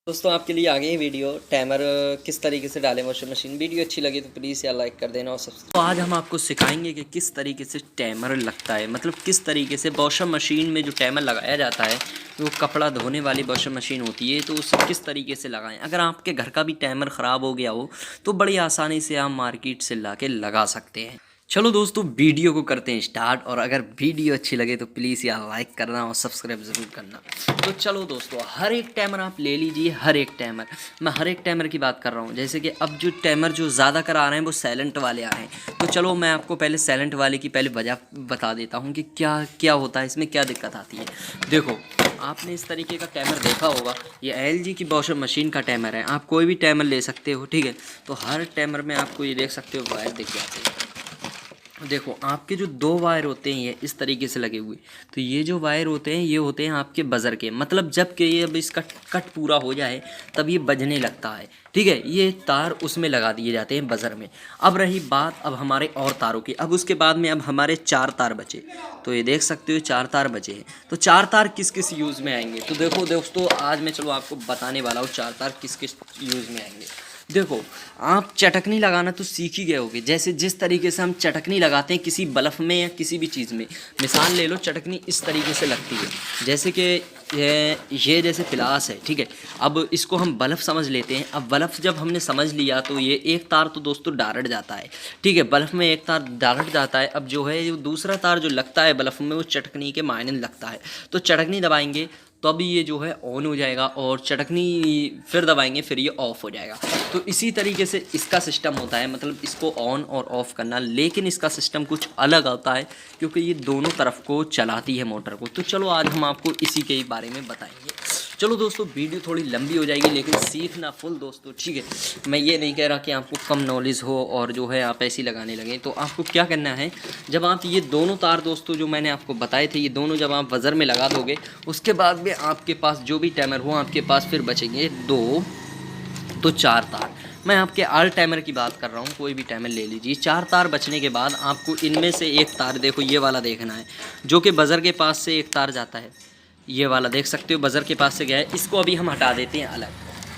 दोस्तों आपके लिए आ गई वीडियो टाइमर किस तरीके से डालें वॉशिंग मशीन। वीडियो अच्छी लगी तो प्लीज़ यार लाइक कर देना और सब्सक्राइब। तो आज हम आपको सिखाएंगे कि किस तरीके से टाइमर लगता है, मतलब किस तरीके से वॉशिंग मशीन में जो टाइमर लगाया जाता है, वो कपड़ा धोने वाली वॉशिंग मशीन होती है, तो उसे किस तरीके से लगाएं। अगर आपके घर का भी टाइमर ख़राब हो गया हो तो बड़ी आसानी से आप मार्केट से ला के लगा सकते हैं। चलो दोस्तों वीडियो को करते हैं स्टार्ट, और अगर वीडियो अच्छी लगे तो प्लीज़ यार लाइक करना और सब्सक्राइब ज़रूर करना। तो चलो दोस्तों, हर एक टाइमर आप ले लीजिए, हर एक टाइमर, मैं हर एक टाइमर की बात कर रहा हूँ। जैसे कि अब जो टाइमर जो ज़्यादा कर आ रहे हैं वो साइलेंट वाले आ रहे हैं। तो चलो मैं आपको पहले साइलेंट वाले की पहले वजह बता देता हूँ कि क्या क्या होता है, इसमें क्या दिक्कत आती है। देखो, आपने इस तरीके का टाइमर देखा होगा, ये LG की वॉशिंग मशीन का टाइमर है। आप कोई भी टाइमर ले सकते हो, ठीक है। तो हर टाइमर में आपको ये देख सकते हो वायर दिख जाते हैं। देखो, आपके जो दो वायर होते हैं ये इस तरीके से लगे हुए, तो ये जो वायर होते हैं ये होते हैं आपके बज़र के, मतलब जब कि ये अब इसका कट पूरा हो जाए तब ये बजने लगता है, ठीक है। ये तार उसमें लगा दिए जाते हैं बज़र में। अब रही बात अब हमारे और तारों की, अब उसके बाद में अब हमारे 4 तार बचे। तो ये देख सकते हो 4 तार बचे हैं। तो 4 तार किस किस यूज़ में आएंगे, तो देखो दोस्तों, आज मैं चलो आपको बताने वाला हूँ 4 तार किस किस यूज़ में आएंगे। देखो, आप चटकनी लगाना तो सीख ही गए होगे। जैसे जिस तरीके से हम चटकनी लगाते हैं किसी बल्ब में या किसी भी चीज़ में, मिसाल ले लो, चटकनी इस तरीके से लगती है। जैसे कि ये जैसे पिलास है, ठीक है। अब इसको हम बल्ब समझ लेते हैं। अब बल्ब जब हमने समझ लिया तो ये एक तार तो दोस्तों डायरेक्ट जाता है, ठीक है। बल्ब में एक तार डायरेक्ट जाता है। अब जो है, जो दूसरा तार जो लगता है बल्ब में, वो चटकनी के मायने लगता है। तो चटकनी दबाएंगे तो अभी ये जो है ऑन हो जाएगा, और चटकनी फिर दबाएंगे फिर ये ऑफ़ हो जाएगा। तो इसी तरीके से इसका सिस्टम होता है, मतलब इसको ऑन और ऑफ़ करना। लेकिन इसका सिस्टम कुछ अलग होता है, क्योंकि ये दोनों तरफ को चलाती है मोटर को। तो चलो आज हम आपको इसी के बारे में बताएंगे। चलो दोस्तों, वीडियो थोड़ी लंबी हो जाएगी लेकिन सीखना फुल दोस्तों, ठीक है। मैं ये नहीं कह रहा कि आपको कम नॉलेज हो और जो है आप ऐसे ही लगाने लगें। तो आपको क्या करना है, जब आप ये दोनों तार दोस्तों जो मैंने आपको बताए थे, ये दोनों जब आप वज़र में लगा दोगे, उसके बाद में आपके पास जो भी टाइमर हो, आपके पास फिर बचेंगे 2 तो 4 तार। मैं आपके ऑल टाइमर की बात कर रहा हूँ, कोई भी टाइमर ले लीजिए। 4 तार बचने के बाद आपको इनमें से एक तार, देखो ये वाला देखना है, जो कि बज़र के पास से एक तार जाता है। ये वाला देख सकते हो बज़र के पास से गया है, इसको अभी हम हटा देते हैं अलग,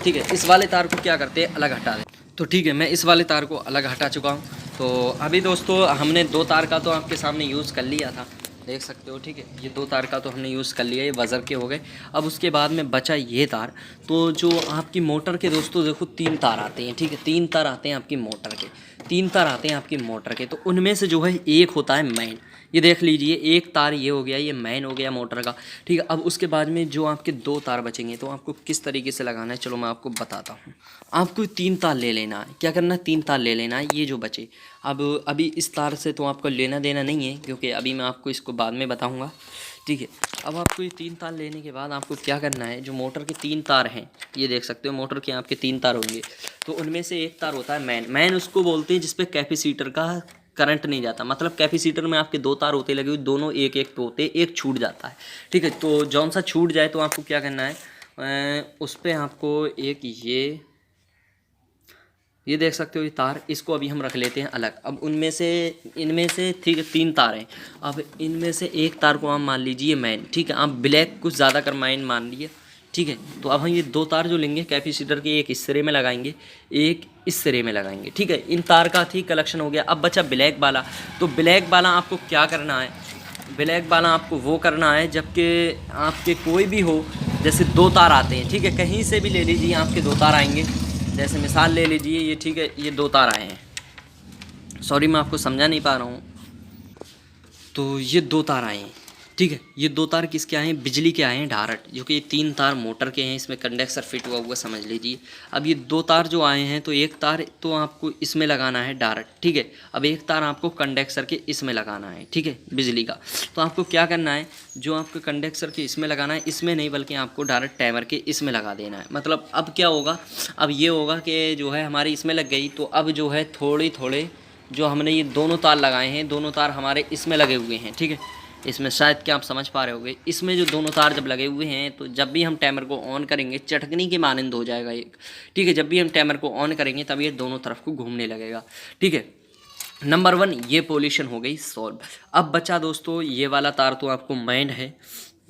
ठीक है। इस वाले तार को क्या करते हैं, अलग हटा दें। तो ठीक है, मैं इस वाले तार को अलग हटा चुका हूँ। तो अभी दोस्तों हमने 2 तार का तो आपके सामने यूज़ कर लिया था, देख सकते हो, ठीक है। ये 2 तार का तो हमने यूज़ कर लिया, ये वज़र के हो गए। अब उसके बाद में बचा ये तार। तो जो आपकी मोटर के दोस्तों देखो 3 तार आते हैं, ठीक है। 3 तार आते हैं आपकी मोटर के, 3 तार आते हैं आपकी मोटर के। तो उनमें से जो है एक होता है मेन, ये देख लीजिए, एक तार ये हो गया, ये मेन हो गया मोटर का, ठीक है। अब उसके बाद में जो आपके 2 तार बचेंगे, तो आपको किस तरीके से लगाना है चलो मैं आपको बताता हूँ। आपको 3 तार ले लेना है। क्या करना है, 3 तार ले लेना है, ये जो बचे। अब अभी इस तार से तो आपको लेना देना नहीं है, क्योंकि अभी मैं आपको इसको बाद में बताऊँगा, ठीक है। अब आपको ये 3 तार लेने के बाद आपको क्या करना है, जो मोटर के 3 तार हैं, ये देख सकते हो मोटर के आपके 3 तार होंगे। तो उनमें से एक तार होता है मेन। मेन उसको बोलते हैं जिसपे कैपेसिटर का करंट नहीं जाता, मतलब कैपेसिटर में आपके 2 तार होते लगे हुए, दोनों एक एक पे होते, एक छूट जाता है, ठीक है। तो जौन सा छूट जाए तो आपको क्या करना है, उस पर आपको एक ये देख सकते हो ये तार, इसको अभी हम रख लेते हैं अलग। अब उनमें से इनमें से ठीक है 3 तार हैं। अब इनमें से एक तार को आप मान लीजिए मेन, ठीक है। आप ब्लैक कुछ ज़्यादा कर माइन मान लिए, ठीक है। तो अब हम ये 2 तार जो लेंगे कैपेसिटर के, एक इस सिरे में लगाएंगे, एक इस सिरे में लगाएंगे, ठीक है। इन तार का ठीक कलेक्शन हो गया। अब बचा ब्लैक वाला। तो ब्लैक वाला आपको क्या करना है, ब्लैक वाला आपको वो करना है जबकि आपके कोई भी हो, जैसे 2 तार आते हैं, ठीक है, कहीं से भी ले लीजिए, आपके 2 तार आएंगे। जैसे मिसाल ले लीजिए, ये ठीक है, ये 2 तार आए हैं, सॉरी मैं आपको समझा नहीं पा रहा हूँ। तो ये 2 तार आए हैं, ठीक है। ये 2 तार किसके आए हैं, बिजली के आए हैं डायरेक्ट, जो कि ये 3 तार मोटर के हैं, इसमें कंडेंसर फिट हुआ हुआ समझ लीजिए। अब ये 2 तार जो आए हैं, तो एक तार तो आपको इसमें लगाना है डायरेक्ट, ठीक है। अब एक तार आपको कंडेंसर के इसमें लगाना है, ठीक है, बिजली का। तो आपको क्या करना है, जो आपको कंडेंसर के इसमें लगाना है, इसमें नहीं बल्कि आपको डायरेक्ट टाइमर के इसमें लगा देना है। मतलब अब क्या होगा, अब ये होगा कि जो है हमारी इसमें लग गई, तो अब जो है थोड़े थोड़े जो हमने ये दोनों तार लगाए हैं, दोनों तार हमारे इसमें लगे हुए हैं, ठीक है। इसमें शायद क्या आप समझ पा रहे होगे, इसमें जो दोनों तार जब लगे हुए हैं, तो जब भी हम टाइमर को ऑन करेंगे चटकनी के मानंद हो जाएगा एक, ठीक है। जब भी हम टाइमर को ऑन करेंगे तब ये दोनों तरफ को घूमने लगेगा, ठीक है। नंबर 1 ये पोल्यूशन हो गई सॉल्व। अब बचा दोस्तों ये वाला तार, तो आपको मेन है,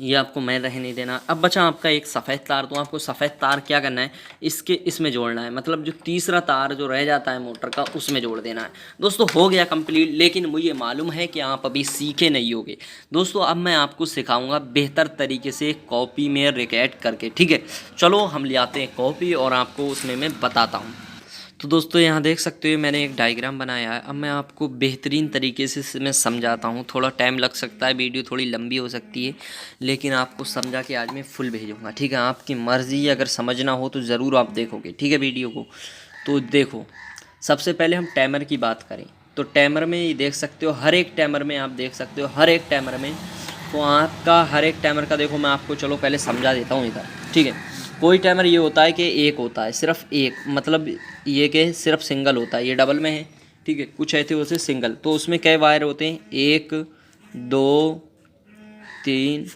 ये आपको मैन रहने देना। अब बचा आपका एक सफ़ेद तार, तो आपको सफ़ेद तार क्या करना है, इसमें जोड़ना है, मतलब जो तीसरा तार जो रह जाता है मोटर का उसमें जोड़ देना है। दोस्तों हो गया कंप्लीट, लेकिन मुझे मालूम है कि आप अभी सीखे नहीं होगे। दोस्तों अब मैं आपको सिखाऊंगा बेहतर तरीके से कॉपी में रिकॉर्ड करके, ठीक है। चलो हम ले आते हैं कॉपी और आपको उसमें मैं बताता हूँ। तो दोस्तों यहाँ देख सकते हो मैंने एक डायग्राम बनाया है। अब मैं आपको बेहतरीन तरीके से मैं समझाता हूँ। थोड़ा टाइम लग सकता है, वीडियो थोड़ी लंबी हो सकती है, लेकिन आपको समझा के आज मैं फुल भेजूँगा, ठीक है। आपकी मर्ज़ी, अगर समझना हो तो ज़रूर आप देखोगे, ठीक है वीडियो को। तो देखो, सबसे पहले हम टाइमर की बात करें तो टाइमर में ये देख सकते हो, हर एक टाइमर में आप देख सकते हो, हर एक टाइमर में, तो आपका हर एक टाइमर का देखो मैं आपको चलो पहले समझा देता हूँ इधर, ठीक है। कोई टाइमर ये होता है कि एक होता है, सिर्फ एक, मतलब ये कि सिर्फ सिंगल होता है, ये डबल में है, ठीक है। कुछ ऐसे होते सिंगल, तो उसमें कई वायर होते हैं, 1 2 3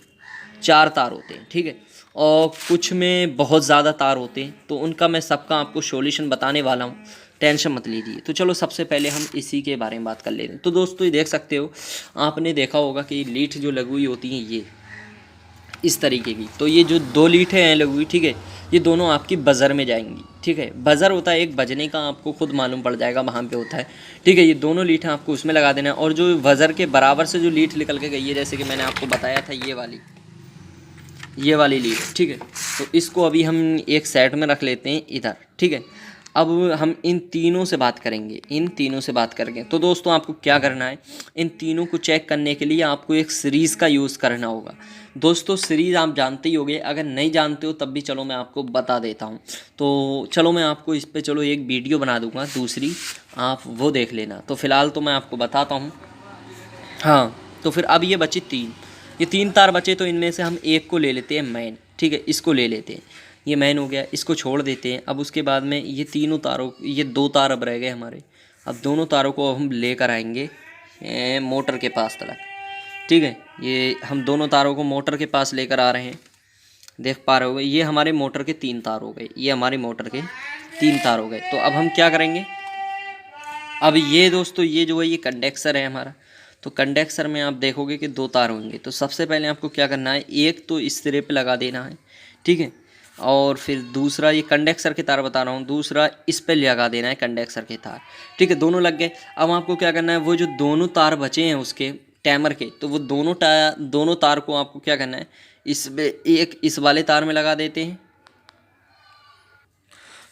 4 तार होते हैं, ठीक है। और कुछ में बहुत ज़्यादा तार होते हैं, तो उनका मैं सबका आपको सॉल्यूशन बताने वाला हूँ, टेंशन मत लीजिए। तो चलो सबसे पहले हम इसी के बारे में बात कर लेते हैं। तो दोस्तों ये देख सकते हो, आपने देखा होगा कि लीड जो लगी हुई होती हैं ये इस तरीके की, तो ये जो 2 लीटें हैं लगी हुई, ठीक है, ये दोनों आपकी बज़र में जाएंगी, ठीक है। बज़र होता है एक बजने का, आपको खुद मालूम पड़ जाएगा वहाँ पे होता है, ठीक है। ये दोनों लीटें आपको उसमें लगा देना है, और जो बज़र के बराबर से जो लीट निकल के गई है, जैसे कि मैंने आपको बताया था ये वाली लीड, ठीक है। तो इसको अभी हम एक सेट में रख लेते हैं इधर, ठीक है। अब हम इन तीनों से बात करेंगे, इन तीनों से बात करेंगे। तो दोस्तों आपको क्या करना है, इन तीनों को चेक करने के लिए आपको एक सीरीज़ का यूज़ करना होगा। दोस्तों सीरीज़ आप जानते ही होंगे, अगर नहीं जानते हो तब भी चलो मैं आपको बता देता हूँ। तो चलो मैं आपको इस पर चलो एक वीडियो बना दूँगा दूसरी, आप वो देख लेना। तो फ़िलहाल तो मैं आपको बताता हूँ। हाँ, तो फिर अब ये बची 3, ये 3 तार बचे, तो इनमें से हम एक को ले लेते हैं मैन, ठीक है। इसको ले लेते हैं, ये मैन हो गया, इसको छोड़ देते हैं। अब उसके बाद में ये तीनों तारों, ये 2 तार अब रह गए हमारे। अब दोनों तारों को हम लेकर आएंगे मोटर के पास तक, ठीक है। ये हम दोनों तारों को मोटर के पास लेकर आ रहे हैं, देख पा रहे हो, ये हमारे मोटर के 3 तार हो गए, ये हमारी मोटर के 3 तार हो गए। तो अब हम क्या करेंगे, अब ये दोस्तों ये जो है ये कंडेंसर है हमारा। तो कंडेंसर में आप देखोगे कि 2 तार होंगे। तो सबसे पहले आपको क्या करना है, एक तो इस सिरे पे लगा देना है, ठीक है। और फिर दूसरा, ये कंडेंसर के तार बता रहा हूँ, दूसरा इस पे लगा देना है कंडेंसर के तार, ठीक है। दोनों लग गए। अब आपको क्या करना है, वो जो दोनों तार बचे हैं उसके टाइमर के, तो वो दोनों तार को आपको क्या करना है, इसमें एक इस वाले तार में लगा देते हैं।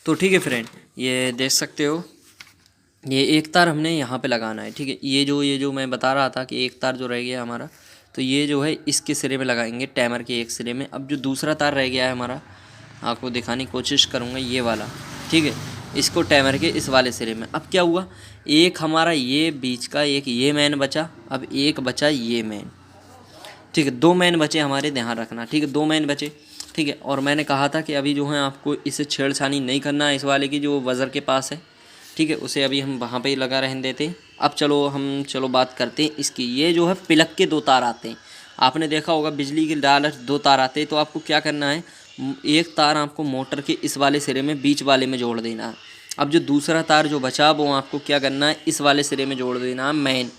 तो ठीक है फ्रेंड, ये देख सकते हो, ये एक तार हमने यहाँ पे लगाना है, ठीक है। ये जो मैं बता रहा था कि एक तार जो रह गया हमारा, तो ये जो है इसके सिरे में लगाएंगे, टाइमर के एक सिरे में। अब जो दूसरा तार रह गया है हमारा, आपको दिखाने की कोशिश करूँगा, ये वाला, ठीक है, इसको टाइमर के इस वाले सिरे में। अब क्या हुआ, एक हमारा ये बीच का एक ये मैन बचा, अब एक बचा ये मैन, ठीक है। 2 मैन बचे हमारे, ध्यान रखना, ठीक है, 2 मैन बचे, ठीक है। और मैंने कहा था कि अभी जो है आपको इसे छेड़छानी नहीं करना है, इस वाले की जो बज़र के पास है, ठीक है, उसे अभी हम वहाँ पे ही लगा रहने देते हैं। अब चलो बात करते हैं इसकी। ये जो है प्लग के 2 तार आते हैं, आपने देखा होगा बिजली के डायरेक्ट 2 तार आते हैं। तो आपको क्या करना है, एक तार आपको मोटर के इस वाले सिरे में बीच वाले में जोड़ देना है। अब जो दूसरा तार जो बचा वो आपको क्या करना है, इस वाले सिरे में जोड़ देना है मैन,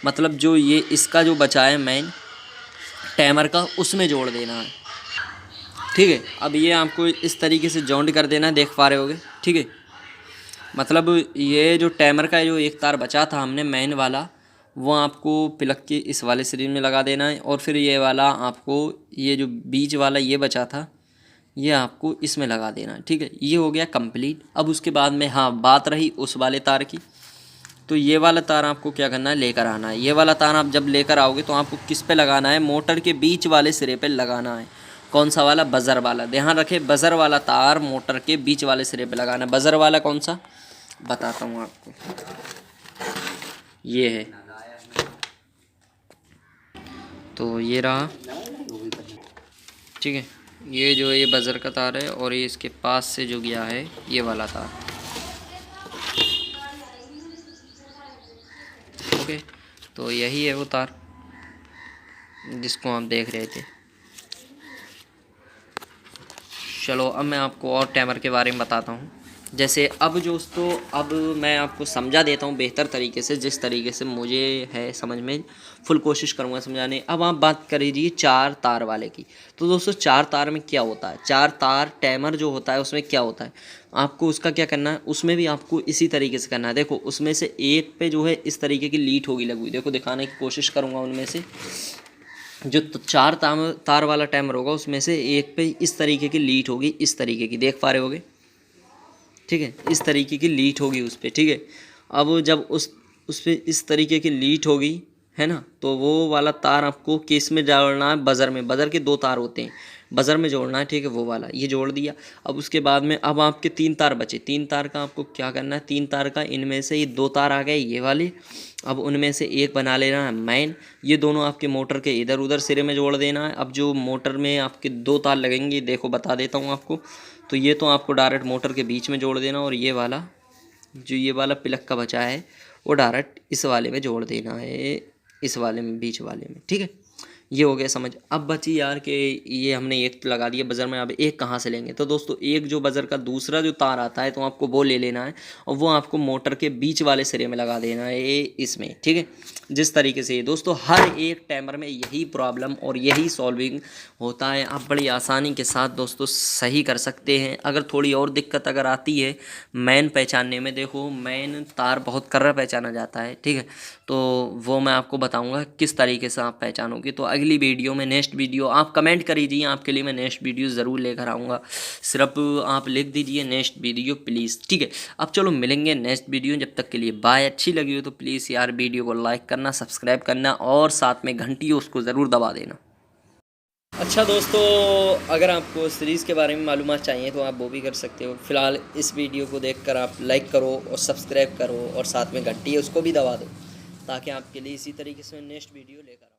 मतलब जो ये इसका जो बचा है मैन टाइमर का, उसमें जोड़ देना है, ठीक है। अब ये आपको इस तरीके से जॉइंट कर देना है, देख पा रहे होगे, ठीक है। मतलब ये जो टाइमर का जो एक तार बचा था हमने मैन वाला, वो आपको प्लग के इस वाले सिरे में लगा देना है। और फिर ये वाला आपको, ये जो बीच वाला ये बचा था, ये आपको इसमें लगा देना है, ठीक है। ये हो गया कंप्लीट। अब उसके बाद में हाँ बात रही उस वाले तार की, तो ये वाला तार आपको क्या करना है, लेकर आना है। ये वाला तार आप जब लेकर आओगे तो आपको किस पे लगाना है, मोटर के बीच वाले सिरे पे लगाना है। कौन सा वाला, बज़र वाला, ध्यान रखें, बज़र वाला तार मोटर के बीच वाले सिरे पे लगाना है। बज़र वाला कौन सा, बताता हूँ आपको, ये है, तो ये रहा, ठीक है। ये जो है ये बज़र का तार है, और ये इसके पास से जो गया है ये वाला तार, ओके। तो यही है वो तार जिसको हम देख रहे थे। चलो अब मैं आपको और टाइमर के बारे में बताता हूँ। जैसे अब दोस्तों, अब मैं आपको समझा देता हूँ बेहतर तरीके से, जिस तरीके से मुझे है समझ में, फुल कोशिश करूँगा समझाने। अब आप बात कर लीजिए 4 तार वाले की। तो दोस्तों 4 तार में क्या होता है, 4 तार टाइमर जो होता है उसमें क्या होता है, आपको उसका क्या करना है, उसमें भी आपको इसी तरीके से करना है। देखो उसमें से एक पे जो है इस तरीके की लीट होगी लगी हुई, देखो दिखाने की कोशिश करूँगा। उनमें से जो 4 तार वाला टाइमर होगा उसमें से एक पे इस तरीके की लीट होगी, इस तरीके की, देख पा रहे होगे, ठीक है, इस तरीके की लीट होगी उस पर, ठीक है। अब जब उस पर इस तरीके की लीट होगी, है ना, तो वो वाला तार आपको किस में जोड़ना है, बज़र में। बज़र के 2 तार होते हैं, बज़र में जोड़ना है, ठीक है, वो वाला ये जोड़ दिया। अब उसके बाद में अब आपके 3 तार बचे, 3 तार का आपको क्या करना है, 3 तार का इनमें से ये 2 तार आ गए ये वाले, अब उनमें से एक बना लेना है मेन। ये दोनों आपके मोटर के इधर उधर सिरे में जोड़ देना है। अब जो मोटर में आपके 2 तार लगेंगे, देखो बता देता हूँ आपको, तो ये तो आपको डायरेक्ट मोटर के बीच में जोड़ देना, और ये वाला जो ये वाला प्लग का बचा है वो डायरेक्ट इस वाले में जोड़ देना है, इस वाले में, बीच वाले में, ठीक है। ये हो गया समझ। अब बची यार कि ये हमने एक तो लगा दिया बज़र में, अब एक कहाँ से लेंगे, तो दोस्तों एक जो बज़र का दूसरा जो तार आता है तो आपको वो ले लेना है, और वो आपको मोटर के बीच वाले सिरे में लगा देना है, इसमें, ठीक है। जिस तरीके से दोस्तों हर एक टाइमर में यही प्रॉब्लम और यही सॉल्विंग होता है, आप बड़ी आसानी के साथ दोस्तों सही कर सकते हैं। अगर थोड़ी और दिक्कत अगर आती है मैन पहचानने में, देखो मैन तार बहुत कर्रा पहचाना जाता है, ठीक है, तो वो मैं आपको बताऊंगा किस तरीके से आप पहचानोगे। तो अगली वीडियो में, नेक्स्ट वीडियो आप कमेंट करिए, आपके लिए मैं नेक्स्ट वीडियो ज़रूर लेकर आऊँगा, सिर्फ आप लिख दीजिए नेक्स्ट वीडियो प्लीज़, ठीक है। अब चलो मिलेंगे नेक्स्ट वीडियो, जब तक के लिए बाय। अच्छी लगी हो तो प्लीज़ यार वीडियो को लाइक करना, सब्सक्राइब करना, और साथ में घंटी उसको ज़रूर दबा देना। अच्छा दोस्तों, अगर आपको सीरीज़ के बारे में मालूमात चाहिए तो आप वो भी कर सकते हो। फ़िलहाल इस वीडियो को देखकर आप लाइक करो और सब्सक्राइब करो, और साथ में घंटी है उसको भी दबा दो, ताकि आपके लिए इसी तरीके से नेक्स्ट वीडियो लेकर आऊँ।